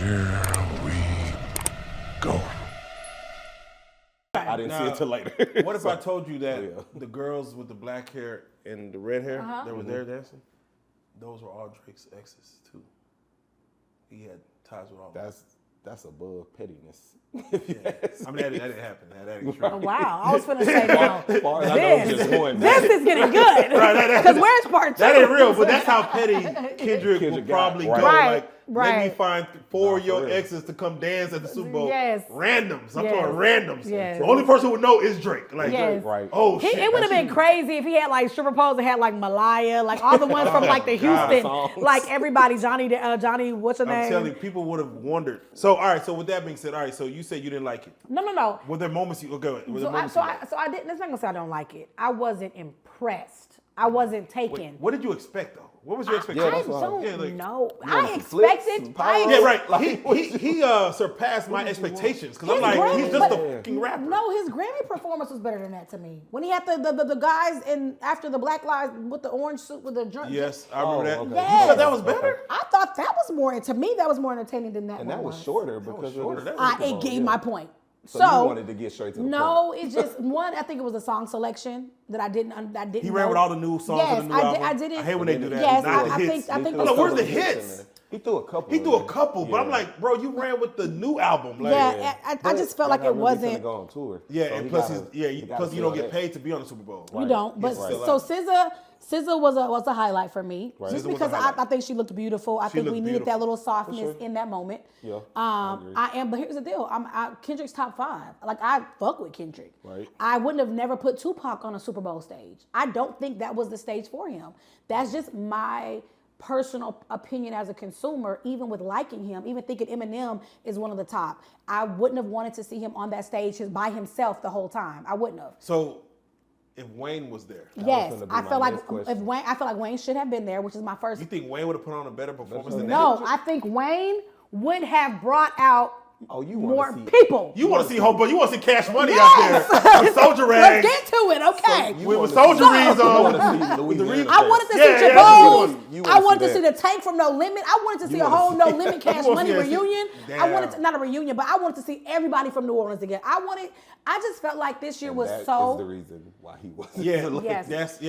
Here we go. I didn't see it till later. What if I told you that the girls with the black hair and the red hair that were there dancing, those were all Drake's exes too. He had ties with all. That's above pettiness. Yes. I mean, that didn't happen. That ain't true. Oh, wow. I was going to say now. As far as I know, just one. This is getting good. Because where's part two? That ain't real, but that's how petty Kendrick would probably go. Right. Like, let me find four of your exes to come dance at the Super Bowl. Yes. Randoms. I'm talking randoms. Yes. The only person who would know is Drake. Like, Yes. Right. Oh, shit. It would have been crazy if he had like stripper poles and had like Malaya, like all the ones from like the Houston, like everybody, Johnny, what's her name? I'm telling you, people would have wondered. So, all right. So, with that being said, all right. So, you said you didn't like it. No. Were there moments you go? So I didn't. That's not gonna say I don't like it. I wasn't impressed. I wasn't taken. What did you expect though? What was your expectation? I don't know. You want I some flips, expected. some power? Yeah, right. He surpassed my expectations because I'm like, he's just a fucking rapper. No, his Grammy performance was better than that to me. When he had the guys in after the Black Lives with the orange suit with the drink. Yes, I remember that. okay. Yes. You thought that was better? I thought that was more. To me, that was more entertaining than that. And that was shorter because It gave my point. So you wanted to get straight to the point. No, it's just one. I think it was a song selection that I didn't. He ran with all the new songs yes, of the new album. I didn't. I hate when they do that. Yes, Not the I hits. think. No, where's the hits? He threw a couple. He threw a couple, but I'm like, bro, you ran with the new album. Like, I just felt like it wasn't. Go on tour. Yeah, so and plus you don't get paid to be on the Super Bowl. You don't. But so SZA was a highlight for me, just because I think she looked beautiful. I think we needed that little softness in that moment. Yeah, but here's the deal. Kendrick's top 5. Like, I fuck with Kendrick. Right. I wouldn't have never put Tupac on a Super Bowl stage. I don't think that was the stage for him. That's just my personal opinion as a consumer. Even with liking him, even thinking Eminem is one of the top, I wouldn't have wanted to see him on that stage by himself the whole time. I wouldn't have. So, if Wayne was there, I feel like Wayne should have been there, which is my first. You think Wayne would have put on a better performance than that? No, I think Wayne would have brought out more see people. You want to see you want to see Cash Money out there with Soldier Rags. Let's get to it, okay? With Soldier Reeds on. I wanted to see Jabos. I wanted to see the Tank from No Limit. I wanted to see a whole No Limit Cash Money reunion. I wanted not a reunion, but I wanted to see everybody from New Orleans again. I just felt like this year was so. That's the reason why he wasn't. Yeah,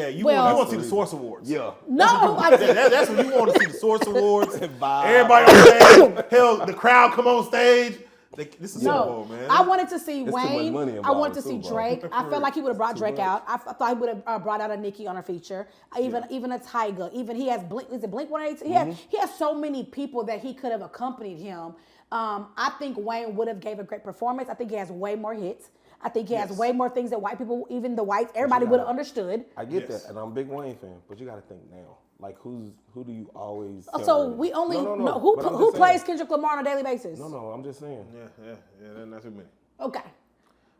You want to see the Source Awards. Yeah. No, that's when you want to see the Source Awards. Everybody on stage. Hell, the crowd come on stage. This is Super Bowl, man. I wanted to see It's Wayne. I wanted to see Super Bowl. Drake. I felt like he would have brought Drake out. I thought he would have brought out a Nicki on a feature. Even a Tyga. Even he has Blink. Is it Blink 182? He has so many people that he could have accompanied him. I think Wayne would have gave a great performance. I think he has way more hits. I think he has way more things that white people, even the whites, everybody would have understood. I get that, and I'm a big Wayne fan, but you got to think now. Like, who do you always? So we only know who plays Kendrick Lamar on a daily basis. No, I'm just saying. Yeah, not too many. Okay.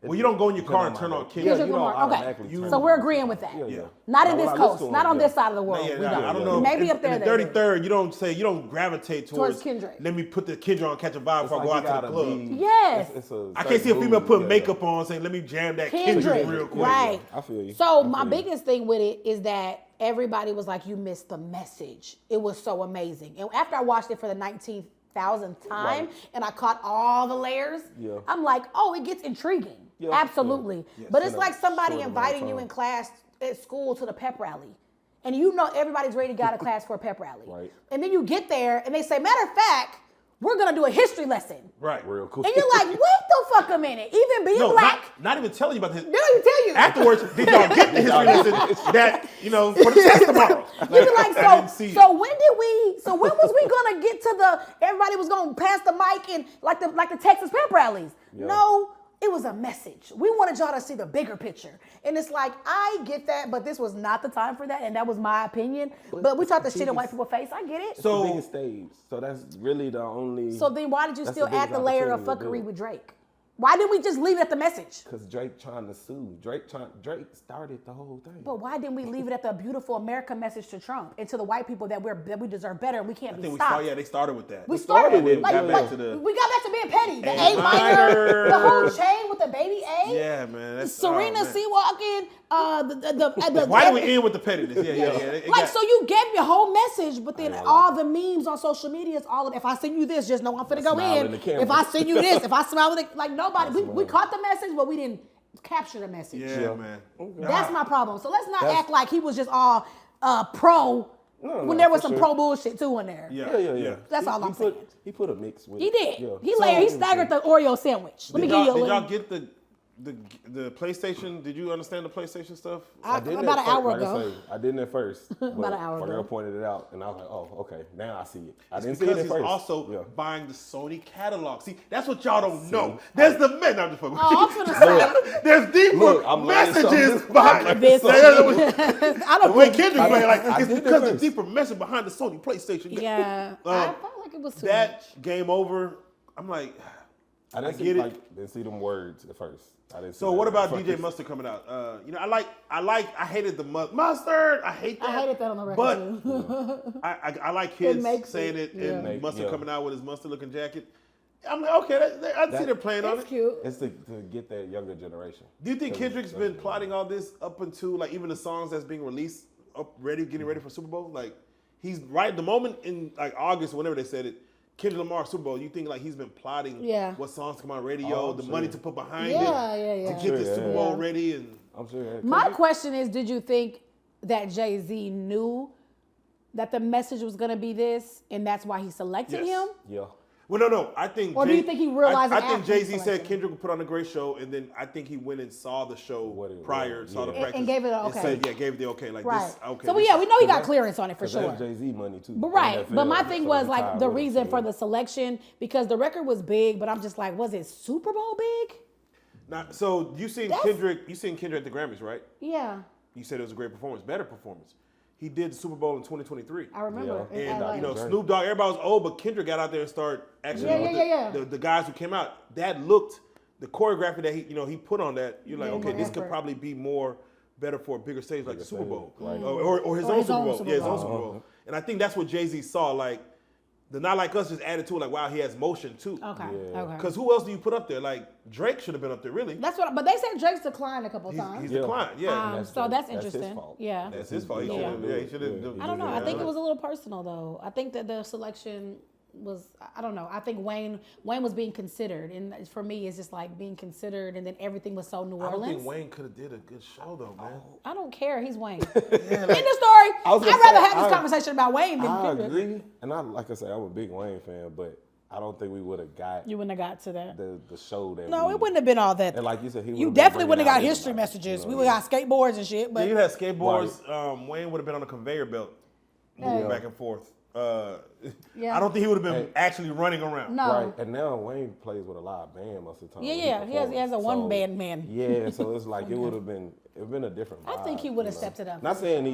Well, you don't go in your car and turn on Kendrick Lamar. Okay. So we're agreeing with that. Yeah. Not in this coast. Not on this side of the world. We don't. I don't know. Maybe up there. In the 33rd, you don't gravitate towards Kendrick. Let me put the Kendrick on, catch a vibe before I go out to the club. Yes. I can't see a female putting makeup on saying, let me jam that Kendrick real quick. Right. I feel you. So my biggest thing with it is that everybody was like, you missed the message. It was so amazing. And after I watched it for the 19,000th time and I caught all the layers, I'm like, oh, it gets intriguing. Yeah. Absolutely. Yeah. But it's like somebody inviting you in class at school to the pep rally. And you know everybody's ready to go to class for a pep rally. Right. And then you get there and they say, matter of fact, we're going to do a history lesson. Right. Real cool. And you're like, wait the fuck a minute. Even being black. Not even telling you about this. They don't even tell you. Afterwards, did y'all get the history lesson that, for the test tomorrow? You be like, so when was we going to get to everybody was going to pass the mic and like the Texas pep rallies? Yeah. No. It was a message. We wanted y'all to see the bigger picture. And it's like, I get that, but this was not the time for that. And that was my opinion. But we talked the shit in white people's face. I get it. It's the biggest stage. So that's really the only. So then why did you still add the layer of fuckery with Drake? Why didn't we just leave it at the message? Because Drake trying to sue. Drake started the whole thing. But why didn't we leave it at the beautiful America message to Trump and to the white people that we deserve better and we can't be stopped? They started with that. We started with we got back to being petty. The A A minor, minor. the whole chain with the baby A. Yeah, man. That's, Serena C. walking. Why do we end with the pettiness? Yeah. So you gave your whole message, but then all the memes on social media is all of, if I send you this, just know I'm finna go in. If I send you this, if I smile with it, like nobody, we caught the message, but we didn't capture the message. Yeah, man. That's my problem. So let's not act like he was just all pro when there was some pro bullshit too in there. Yeah. That's all I'm saying. He put a mix with He it. did. Yeah. He staggered the Oreo sandwich. Let me give you a Did little. y'all get the PlayStation? Did you understand the PlayStation stuff? About an hour like ago. I didn't at first. About an hour my ago. girl pointed it out, and I was like, "Oh, okay, now I see it." I didn't see Because it at he's first. also buying the Sony catalog. See, that's what y'all don't know. There's the men. I'm just fucking. Oh, I'm finna say. There's deeper messages behind this. I don't. The way Kendrick played, like I it's did because at the first. deeper message behind the Sony PlayStation. Yeah. I felt like it was too That much. game over. I'm like, I didn't get it. didn't see them words at first. I didn't. So see what that about at DJ first. Mustard coming out? I hated the mustard. I hate that. I hated that on the record But too. I like kids makes saying it, it and Mustard yeah. coming out with his mustard looking jacket. I'm like, okay, I see they're playing on It's it. cute. It's to get that younger generation. Do you think Kendrick's been plotting all this up until like even the songs that's being released getting ready for Super Bowl? Like he's right the moment in like August, whenever they said it, Kendrick Lamar Super Bowl. You think like he's been plotting what songs come on radio, the money to put behind it to get the Super Bowl ready, and I'm sure. My question is, did you think that Jay-Z knew that the message was going to be this, and that's why he selected him? Yeah. Well, no. I think. Or do you think he realized I it think after he Jay-Z said selected? Kendrick would put on a great show, and then I think he went and saw the show prior, saw the practice, and gave it an okay. Said, gave it the okay, like Right. this. Okay. So this we know he got clearance on it for sure. That's Jay-Z money too. But right. But my thing was like the reason for the the selection, because the record was big, but I'm just like, was it Super Bowl big? Now, so you seen Kendrick at the Grammys, right? Yeah. You said it was a great performance, better performance. He did the Super Bowl in 2023. I remember. And LA. Snoop Dogg, everybody was old, but Kendrick got out there and started actually the guys who came out. That looked the choreography that he put on that. You're like, okay, this could probably be better for a bigger stage like the Super Bowl, right? Or his own Super Bowl. Yeah, his own Super Bowl. And I think that's what Jay-Z saw. Like the Not Like Us just added to it. Like wow, he has motion too. Okay. Because who else do you put up there? Like Drake should have been up there, really. That's what. But they said Drake's declined a couple times. He's declined. Yeah. So that's his interesting. fault. Yeah. That's his fault. He should have. I don't know. I think it was a little personal though. I think that the selection was, I don't know. I think Wayne was being considered, and for me, it's just like being considered, and then everything was so New Orleans. I don't think Wayne could have did a good show though, man. I don't care. He's Wayne. End of story. I'd rather have this conversation about Wayne than I Kendrick. agree, and like I said, I'm a big Wayne fan, but I don't think we would have got. You wouldn't have got to that. The show that. No, it wouldn't have been all that. And like you said, you definitely wouldn't have got history messages. We would have got skateboards and shit. But you had skateboards. Wayne would have been on a conveyor belt, moving back and forth. I don't think he would have been actually running around. No. Right, and now Wayne plays with a live band most of the time. Yeah. He has a one-band man. Yeah, so it's like it would have been a different vibe. I think he would have stepped it up. Not saying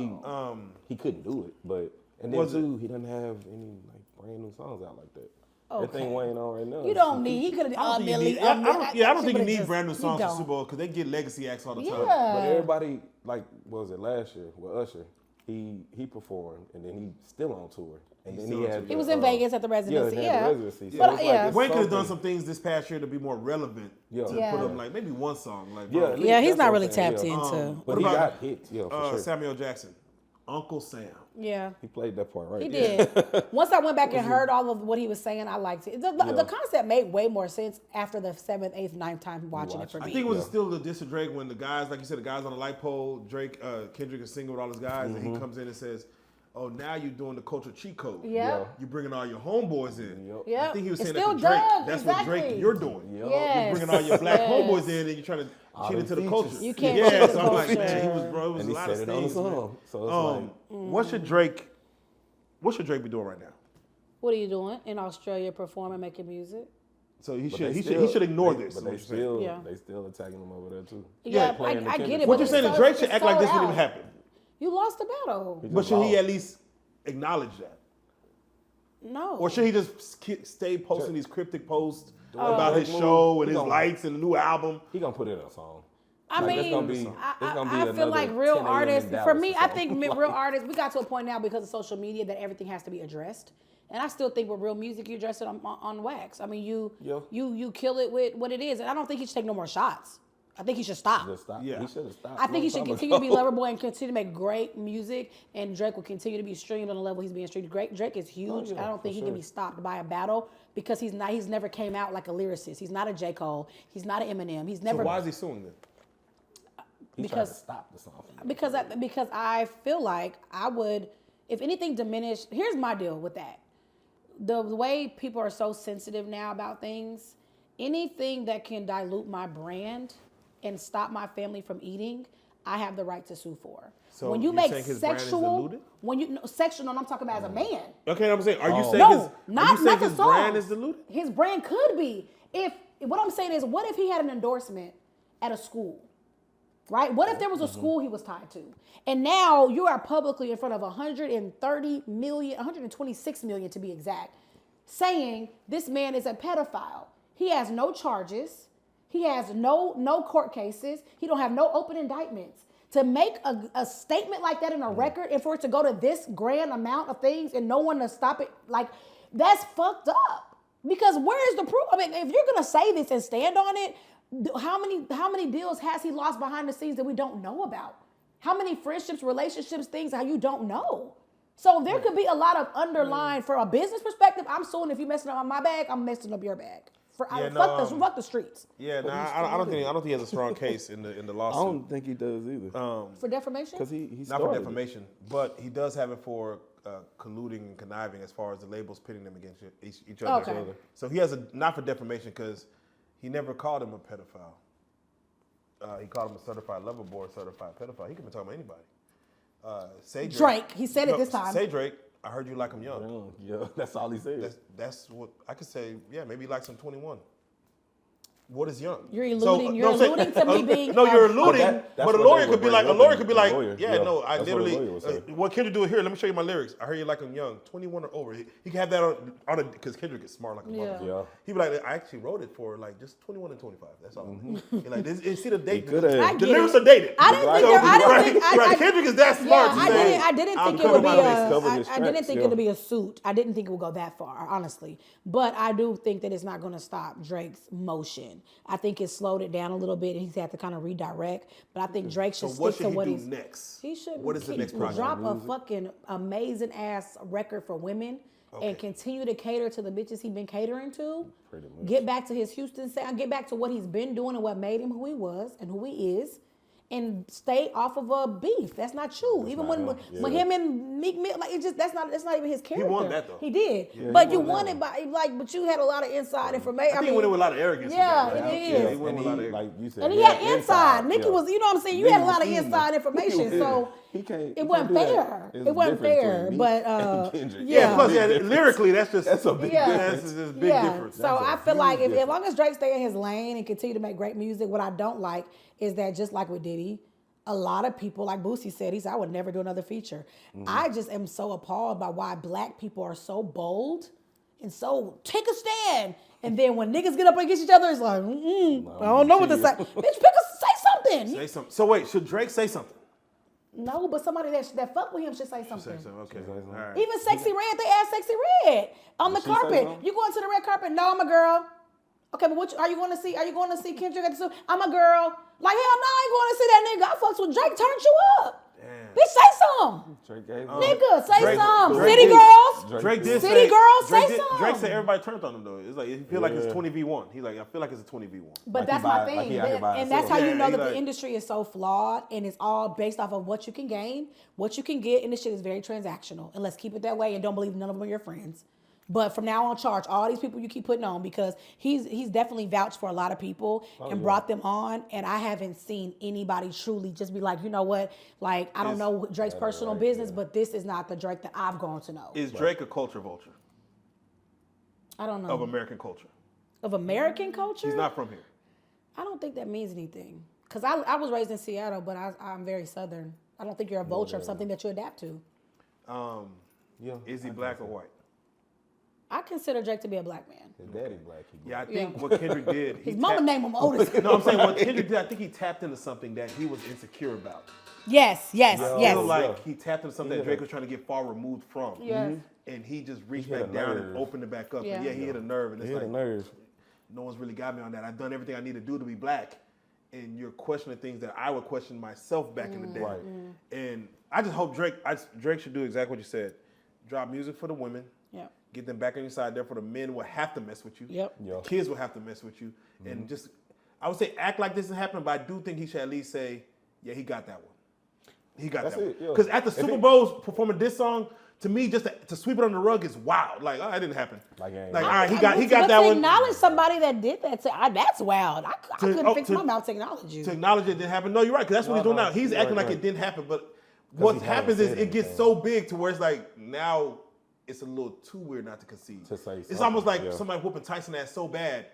he couldn't do it, but and then too, he doesn't have any like brand new songs out like that. Everything Wayne on right now. You don't need. He could have. I don't think you need brand new songs for Super Bowl because they get legacy acts all the time. But everybody, like, what was it last year with Usher? He performed and then he's still on tour. And then he was in Vegas at the residency. The residency. So But Wayne could have done some things this past year to be more relevant. To put up like maybe one song. Like he's not really tapped into. But he got hits. Yeah, for sure. Samuel Jackson, Uncle Sam. Yeah. He played that part right. He did. Once I went back and heard all of what he was saying, I liked it. The concept made way more sense after the 7th, 8th, 9th time watching it for me. I think it was still the diss of Drake when the guys, like you said, the guys on the light pole, Kendrick is singing with all his guys, and he comes in and says, "Oh, now you're doing the culture cheat code. Yeah. You're bringing all your homeboys in." Yep. I think he was saying It's that to still Drake. Doug, That's exactly. what Drake you're doing. Yes. You're bringing all your black Yes. homeboys in, and you're trying to cheat into the culture. You can't Yeah, cheat the so I'm like, culture. man, he was bro. It was And a he lot of said it on the things. song. So it's What should Drake be doing right now? What are you doing in Australia, performing, making music? So he should ignore this. But is what they you're saying. they still attacking him over there too. Yeah, playing the I get Kendrick. it. What but you're saying is it's Drake so- should it's act like this sold didn't even out. happen. You lost the battle. But should he at least acknowledge that? No. Or should he just stay posting these cryptic posts about his show and his lights and the new album? He gonna put in a song. I mean, I feel like real artists, for me, I think real artists, we got to a point now because of social media that everything has to be addressed. And I still think with real music, you address it on wax. I mean, you kill it with what it is. And I don't think he should take no more shots. I think he should stop. Yeah. He should have stopped. I think he should continue to be Loverboy and continue to make great music. And Drake will continue to be streamed on the level he's being streamed. Drake is huge. I don't think he can be stopped by a battle because he's never came out like a lyricist. He's not a J. Cole. He's not an Eminem. He's never. So why is he suing them? Because to stop the song. Because I feel like I would, if anything, diminish. Here's my deal with that. The way people are so sensitive now about things, anything that can dilute my brand and stop my family from eating, I have the right to sue for. So when you make make sexual, sexual, no, I'm talking about as a man. Okay, I'm saying, are you saying his brand is diluted? His brand could be. What I'm saying is, what if he had an endorsement at a school? Right? What if there was a school he was tied to? And now you are publicly in front of 130 million, 126 million to be exact, saying this man is a pedophile. He has no charges. He has no court cases. He don't have no open indictments. To make a statement like that in a record and for it to go to this grand amount of things and no one to stop it, like, that's fucked up. Because where is the proof? I mean, if you're going to say this and stand on it, how many deals has he lost behind the scenes that we don't know about? How many friendships, relationships, things how you don't know? So there could be a lot of underlying, from a business perspective, I'm suing if you messing up my bag, I'm messing up your bag. Fuck the streets. Yeah, no, I don't think he has a strong case in the lawsuit. I don't think he does either. For defamation? Because he not for defamation, but he does have it for colluding and conniving as far as the labels pitting them against each other. Okay. So he has not for defamation because he never called him a pedophile. He called him a certified lover boy, certified pedophile. He could be talking about anybody. Say Drake. He said it this time. Say Drake. I heard you like him young. Yeah, that's all he said. That's what I could say. Yeah, maybe he likes him 21. What is young? You're alluding. You're alluding to me being. No, you're alluding. But a lawyer could be like. Yeah, no, I literally. What Kendrick do here? Let me show you my lyrics. I heard you like him young, 21 or over. He can have that on it because Kendrick is smart like a mother. Yeah. He be like, I actually wrote it for like just 21 and 25. That's all. He like, see the date. The lyrics are dated. I didn't think. Kendrick is that smart. Yeah, I didn't think it would be I didn't think it would be a suit. I didn't think it would go that far, honestly. But I do think that it's not going to stop Drake's motion. I think it's slowed it down a little bit, and he's had to kind of redirect. But I think Drake should stick to what he's next. He should. What is the next project? Drop a fucking amazing ass record for women, and continue to cater to the bitches he's been catering to. Pretty much. Get back to his Houston sound. Get back to what he's been doing and what made him who he was and who he is. And stay off of a beef. That's not you. Even when him and Meek Mill, like, that's not even his character. He won that though. He did, but you won it by but you had a lot of inside information. I think he won it with a lot of arrogance. Yeah, it is. Yeah, he won with a lot of like you said, and he had inside. Nicki was, you know what I'm saying. You had a lot of inside information, so it wasn't fair. It wasn't fair, but Plus, lyrically, that's a big difference. That's just big difference. So I feel like as long as Drake stay in his lane and continue to make great music, what I don't like is that just like with Diddy, a lot of people, like Boosie said, he said, I would never do another feature. I just am so appalled by why black people are so bold and so take a stand. And then when niggas get up against each other, it's like, I don't know what to say. Bitch, say something. Say something. So wait, should Drake say something? No, but somebody that fuck with him should say something. Okay. All right. Even Sexy Red, they asked Sexy Red on the carpet. You going to the red carpet? No, I'm a girl. Okay, but what are you going to see? Are you going to see Kendrick at the zoo? I'm a girl. Like, hell no, I ain't going to see that nigga. I fucks with Drake, turned you up. Damn. Bitch, say something. Drake gave nigga, say something. Drake City girls. Drake did City girls, say something. Drake said everybody turned on him though. It's like, it feel like it's 20v1. He's like, I feel like it's a 20v1. But that's my thing. And that's how you know that the industry is so flawed and it's all based off of what you can gain, what you can get, and this shit is very transactional. And let's keep it that way and don't believe none of them are your friends. But from now on, charge all these people you keep putting on because he's definitely vouched for a lot of people and brought them on. And I haven't seen anybody truly just be like, you know what? Like, I don't know Drake's personal business, but this is not the Drake that I've grown to know. Is Drake a culture vulture? I don't know. Of American culture. Of American culture? He's not from here. I don't think that means anything. Because I was raised in Seattle, but I'm very Southern. I don't think you're a vulture of something that you adapt to. Is he black or white? I consider Drake to be a black man. His daddy black. I think what Kendrick did. His mama named him Otis. No, I'm saying what Kendrick did. I think he tapped into something that he was insecure about. Yes. I feel like he tapped into something that Drake was trying to get far removed from. Yes. And he just reached back down and opened it back up. Yeah. And he hit a nerve. And it's like, nerve. no one's really got me on that. I've done everything I need to do to be black. And you're questioning things that I would question myself back in the day. Right. And I just hope Drake should do exactly what you said. Drop music for the women. Yep. Get them back on your side. Therefore, the men will have to mess with you. Yep. The kids will have to mess with you. And just, I would say, act like this is happening, but I do think he should at least say, yeah, he got that one. He got that one. Because at the Super Bowls performing this song, to me, just to sweep it on the rug is wild. Like, oh, that didn't happen. Like all right, he got that one. To acknowledge somebody that did that, that's wild. I couldn't fix my mouth to acknowledge you. To acknowledge it didn't happen. No, you're right, because that's what he's doing now. He's acting like it didn't happen, but what happens is it gets so big to where it's like, now it's a little too weird not to concede. It's almost like somebody whooping Tyson ass so bad,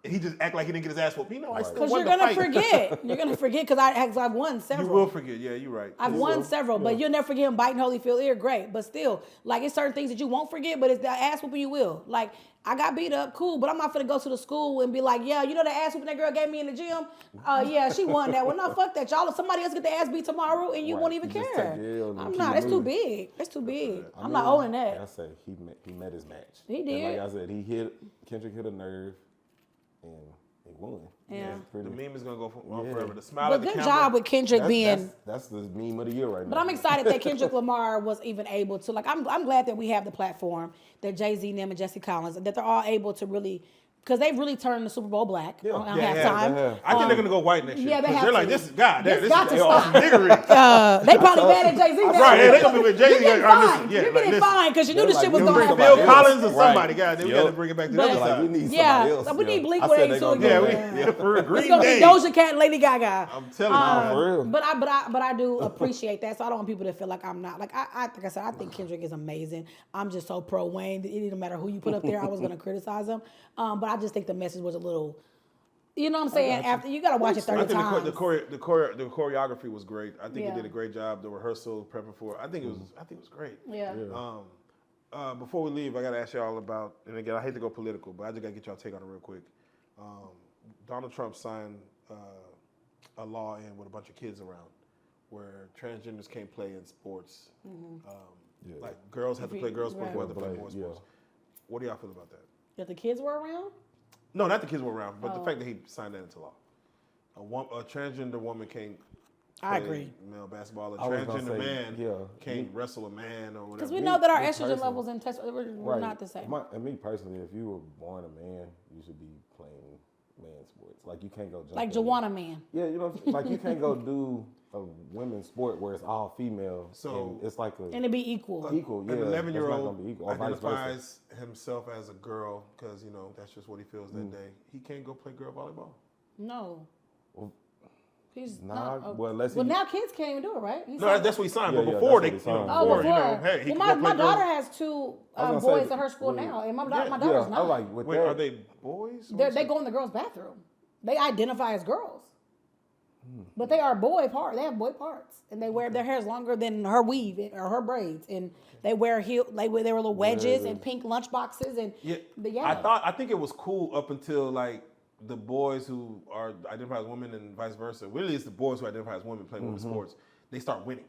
and he just act like he didn't get his ass whooped. You know, I still won the fight. Because you're going to forget. You're going to forget because I've won several. You will forget. Yeah, you're right. I've won several, but you'll never forget him biting Holyfield ear. Great. But still, like, it's certain things that you won't forget, but it's the ass whooping you will. Like, I got beat up, cool, but I'm not finna go to the school and be like, yeah, you know the ass whooping that girl gave me in the gym? Yeah, she won that one. No, fuck that, y'all. Somebody else get the ass beat tomorrow and you won't even care. I'm not. It's too big. It's too big. I'm not owning that. I say he met his match. He did. And like I said, Kendrick hit a nerve and he won. Yeah. The meme is gonna go on forever. The smile but at the good camera. job with Kendrick being. That's the meme of the year right now. But I'm excited that Kendrick Lamar was even able to. Like, I'm glad that we have the platform that Jay-Z, them, and Jesse Collins, that they're all able to really. Because they've really turned the Super Bowl black on halftime. I think they're gonna go white next year. Yeah, they're like, this is God. This got to is stop. niggery. They probably mad at Jay-Z. Right, they gonna be with Jay-Z. You're getting fined because you knew the shit was going to happen. Phil Collins or somebody, God, we got to bring it back to the other side. We need somebody else. We need Blink-182 again. Yeah, for Green It's gonna Day. be Doja Cat and Lady Gaga. I'm telling you, for real. But I do appreciate that. So I don't want people to feel like I'm not. Like I said, I think Kendrick is amazing. I'm just so pro Wayne. It didn't matter who you put up there. I was gonna criticize him. But I just think the message was a little. You know what I'm saying? After you gotta watch it 30 times. I think the choreography was great. I think he did a great job. The rehearsal, prepping for it. I think it was great. Yeah. Before we leave, I gotta ask y'all about, and again, I hate to go political, but I just gotta get y'all take on it real quick. Donald Trump signed a law in with a bunch of kids around, where transgenders can't play in sports. Like girls have to play girls sports, boys have to play boys sports. What do y'all feel about that? That the kids were around? No, not the kids were around, but the fact that he signed that into law. A transgender woman can't play male basketball. A transgender man can't wrestle a man or whatever. Because we know that our estrogen levels in test were not the same. And me personally, if you were born a man, you should be playing man sports. Like you can't go jump. Like Joanna Man. Yeah, you know, like you can't go do a women's sport where it's all female. So it's like and it be equal. Equal, yeah. An 11-year-old identifies himself as a girl because that's just what he feels that day. He can't go play girl volleyball. No. He's not. Well, now kids can't even do it, right? No, that's what he signed. But before hey, he can go my play daughter girls. has two boys at her school now, and my daughter's not. Wait, are they boys? They go in the girls' bathroom. They identify as girls. But they are boy parts. They have boy parts, and they wear their hair's longer than her weave or her braids, and they wear they wear little wedges and pink lunch boxes, and I think it was cool up until like the boys who are identified as women and vice versa. Really, it's the boys who identify as women playing women's sports. They start winning.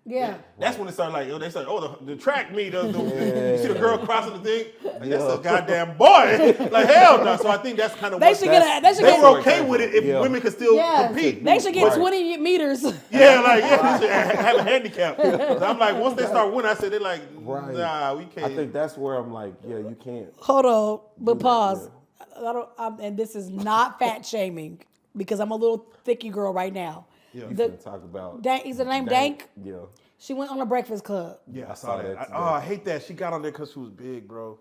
Yeah. That's when it started like, they started, the track meet, you see the girl crossing the thing, like, that's a goddamn boy. Like, hell no. So I think that's kind of what they were okay with it if women could still compete. They should get 20 meters. They should have a handicap. So I'm like, once they start winning, I said, they're like, nah, we can't. I think that's where I'm like, you can't. Hold on, but pause. And this is not fat shaming because I'm a little thicky girl right now. Yeah, talk about is her name Dank? Yeah. She went on the Breakfast Club. Yeah, I saw that. I hate that. She got on there because she was big, bro.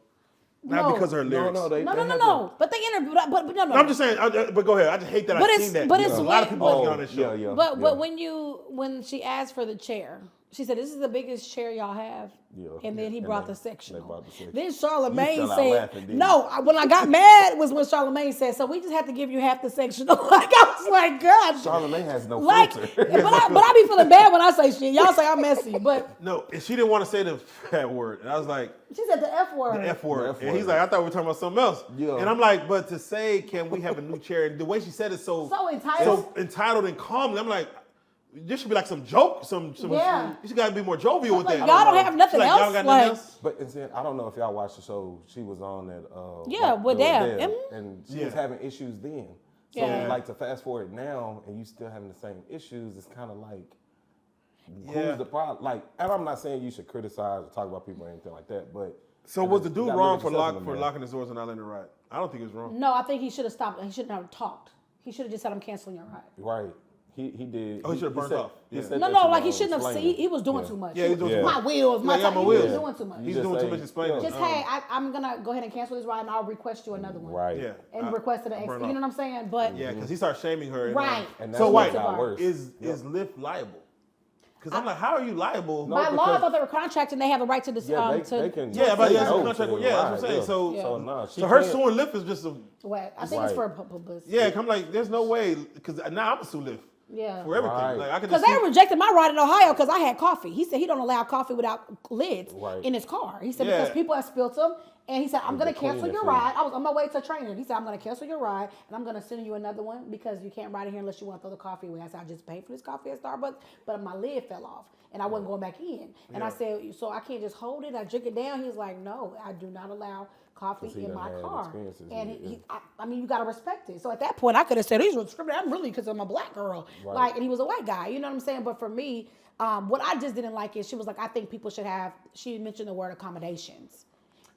Not because of her lyrics. No. But they interviewed. But no. I'm just saying. But go ahead. I just hate that I've seen that. But it's a lot of people get on this show. But when she asked for the chair, She said, "This is the biggest chair y'all have." Yeah. And then he brought the They sectional. brought the sectional. Then Charlamagne You fell out said, laughing, didn't you? "No." When I got mad was when Charlamagne said, "So we just have to give you half the sectional." Like I was like, "God." Charlamagne has no Like, filter. but I be feeling bad when I say shit. Y'all say I'm messy, but No, and she didn't want to say the fat word, and I was like, she said the F word. the F word. The F And he's word. like, I thought we were talking about something else. Yeah. And I'm like, but to say, can we have a new chair? And the way she said it so entitled and calmly, I'm like, this should be like some joke, Yeah. You should gotta be more jovial with Like, that. y'all don't have nothing She's like, else, Y'all got like- nothing else? But and then, I don't know if y'all watched the show. She was on that. Yeah, with Deb. and she was having issues then. So Yeah. like to fast forward now, and you still having the same issues. It's kind of like, Yeah. who's the problem? Like, and I'm not saying you should criticize or talk about people or anything like that, but. So was the you dude gotta wrong look for at yourself in the mirror. locking his doors and not letting it ride? I don't think he was wrong. No, I think he should have stopped. He shouldn't have talked. He should have just said, "I'm canceling your ride." Right. He did. Oh, he should have burnt said- off. he Yeah. said No, that no, to like he the, shouldn't have explainer. seen. He was doing Yeah. too much. Yeah, he was doing too My much. wheels, my Yeah, time. my He wheels. was doing too much. He's just doing too say, much explaining. Just hey, I'm gonna go ahead and cancel this ride, and I'll request you another one. Right. Yeah. And request it. You know what I'm saying? But Yeah, because he started shaming her. And, Right. And that's so what wait, got worse. is Lyft liable? Because I'm like, how are you liable? by law, I because- thought they were contracted, and they have the right to this. Yeah, they can. Yeah, but say yeah, no it's a contract. to the Yeah, that's what I'm ride, saying. yeah. So, Yeah. So nah, she so her can't- suing Lyft is just a What? I think it's for publicity. yeah. I'm like, there's no way because now I'm a sue Lyft Yeah. for everything. Right. Like I could Because just they sue- rejected my ride in Ohio because I had coffee. He said he don't allow coffee without lids Right. in his car. He said Yeah. because people have spilled them. And he said, I'm going to clean cancel it your for you. ride. I was on my way to training. He said, I'm going to cancel your ride, and I'm going to send you another one because you can't ride in here unless you want to throw the coffee away. I said, I just paid for this coffee at Starbucks, but my lid fell off, and I wasn't going back in. And I said, so I can't just hold it? I drink it down? He was like, no, I do not allow coffee 'Cause he in done my had car. experiences And with it, I mean, you got to respect it. So at that point, I could have said, he's discriminating. I'm really because I'm a black girl. Right. Like, and he was a white guy. You know what I'm saying? But for me, what I just didn't like is she was like, I think people should have, she mentioned the word accommodations.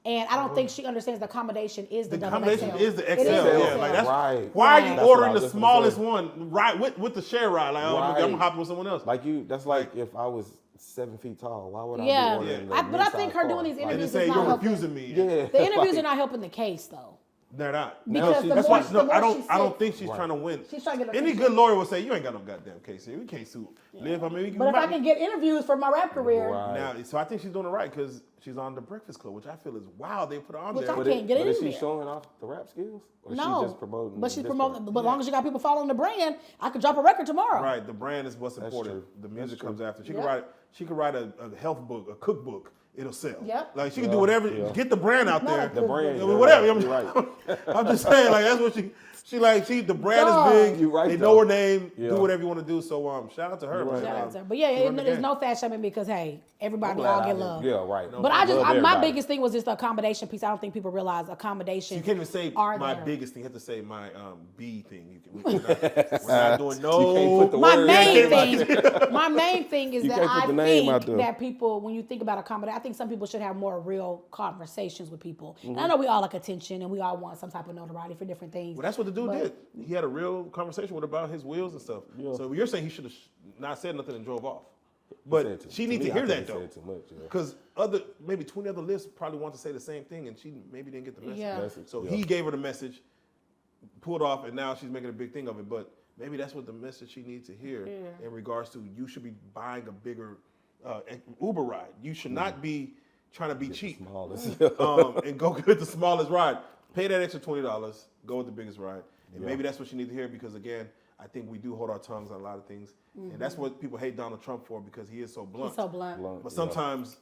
And I don't think she understands the accommodation is the accommodation XL. is the It XL. is the Yeah, XL. like that's Right. why are Right. you That's what ordering I the was just smallest gonna one right with the share ride? Like, oh, Right. I'm hopping with someone else. Like you, that's like if I was 7 feet tall. Why would I Yeah. be ordering Yeah. the But I think mid-size her car? doing these Like, and interviews they say is you're not helping. refusing me. Yeah. The interviews like- are not helping the case, though. They're not. Because the that's more- why. the No, more I she don't sits- think she's trying to win. She's trying to get her Any case. good lawyer would say you ain't got no goddamn case here. We can't sue Liv. I mean, we can. But if I can get interviews for my rap career, Right. now, so I think she's doing it right because she's on the Breakfast Club, which I feel is wow. They put her on Which there. I But, can't get but in is she there. showing off the rap skills? Or is no. she just promoting? But she's this promoting. part? But as long as you got people following the brand, I could drop a record tomorrow. Right, the brand is what's That's important. true. The music That's true. comes after. She Yep. can write. She could write a health book, a cookbook. It'll sell. Yep. Like she can do whatever. Yeah. Get the brand out Not there. a The brand, I mean, yeah, whatever. you're right. I'm just saying, like that's what the brand Dog. is big. You're right, They know though. her name. Yeah. Do whatever you want to do. So shout out to her. You're right. man. Shout out to her. But yeah, She run the there's game. no fat shaming because hey, everybody I'm glad all I get did. love. Yeah, right. But I just, Love my everybody. biggest thing was just the accommodation piece. I don't think people realize accommodation. You can't even say are my there. biggest thing. You have to say my B thing. We're not doing no. You can't put the My word main in. thing, my main thing is You that can't put I the name out think there. that people, when you think about accommodation, I think some people should have more real conversations with people. Mm-hmm. And I know we all like attention and we all want some type of notoriety for different things. Well, that's what the dude But- did. He had a real conversation with her about his wheels and stuff. Yeah. So you're saying he should have not said nothing and drove off. said But she needs me, to I hear think that he though, said too much, yeah. because maybe 20 other lists probably want to say the same thing, and she maybe didn't get the message. Yeah. Message, So yeah. he gave her the message, pulled off, and now she's making a big thing of it. But maybe that's what the message she needs to hear in regards to you should be buying a bigger Uber ride. You should not be trying to be cheap Smallest. and go get the smallest ride. Pay that extra $20, go with the biggest ride. And maybe that's what you need to hear because, again, I think we do hold our tongues on a lot of things. And that's what people hate Donald Trump for because he is so blunt. He's so blunt. But sometimes,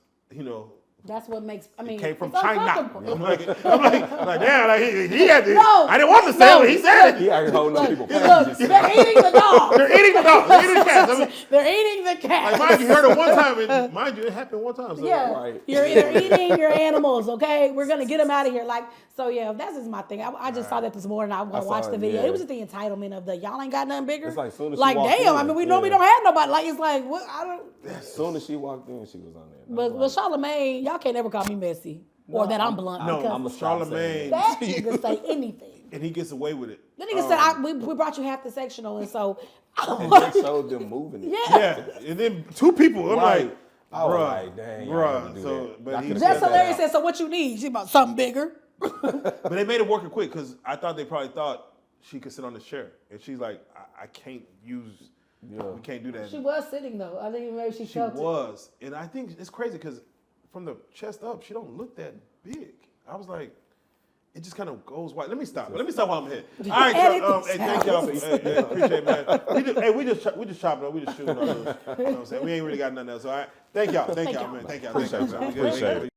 That's what makes, I mean, it came from it's China. uncomfortable. I'm like, damn, like he had to, No, I didn't want to say no. it, but he said He it. out here holding up people Look, packages. they're eating the dog. They're eating the dog. They're eating the cats. I mean, They're eating the cat. like, mind you, heard it one time, and mind you, it happened one time. So. Yeah, Right. they're eating your animals. Okay, we're gonna get them out of here. Like, so yeah, that's just my thing. I just saw that this morning. I saw watched the it, video. yeah. It was just the entitlement of the y'all ain't got nothing bigger. It's like soon as she walked damn. in, I mean, we normally yeah. don't have nobody. Like it's like what I don't. As soon as she walked in, she was on there. But Charlamagne, y'all can't ever call me messy or that I'm blunt. No, because I'm a Charlamagne. that nigga say anything. And he gets away with it. The nigga said we brought you half the sectional, and so And they showed them moving it. yeah. Yeah, and then two people. I'm Right. like, I was bruh, like, dang, y'all had to bruh. do So, that. but I he could've said That's cut that hilarious. out. Said, so what you need? She about something bigger. But they made it working quick because I thought they probably thought she could sit on this chair, and she's like, I can't use We can't do that. She was sitting though. I think maybe she felt it. She was, and I think it's crazy because from the chest up, she don't look that big. I was like, it just kind of goes wide. Let me stop. Let me stop while I'm here. All right, hey, thank y'all. Hey, appreciate it, man. We just chopping up. We just shooting all those. You know what I'm saying? We ain't really got nothing else. All right, thank y'all, man. Thank y'all. Appreciate it.